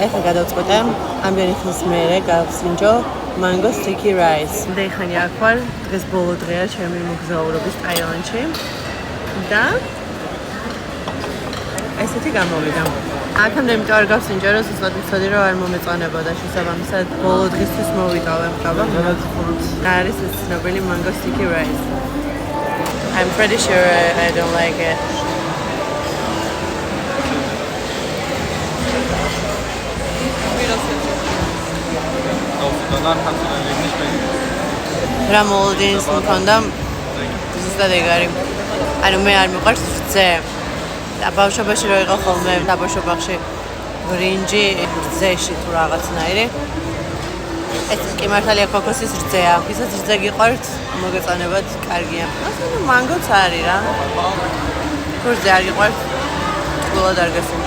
ეხლა გადავწყვიტე, ამდენი ხნის მერე გავსინჯო mango sticky rice. Დეიხანი აქ ვარ, დღეს ბოლო დღეა ჩემი მოგზაურობის ტაილანდში და ესეთი გამოვიდა. აქამდე იმიტომ არ გავსინჯო, რომ ზუსტად ვიცოდი, რომ არ მომეწონებოდა შესაბამისად ბოლო დღისთვის მოვიტოვე მყობა. არის ეს ცნობილი mango sticky rice. I'm pretty sure I don't like it. რა მოლოდინს მქონდა ზუსტად ეგ არის. ანუ მე არ მიყვარს რძე. და ბავშვობაში რო იყო ხოლმე დაბავშვობაში ბრინჯი რძეში თუ რაღაცნაირი. ეს კი მართალია ქოქოსის რძეა. ისაც რძე გიყვართ, მოგეწონებათ, კარგია. ასე მანგოც არის რა. თუ რძე არ გიყვართ, გულად არ გასინჯო.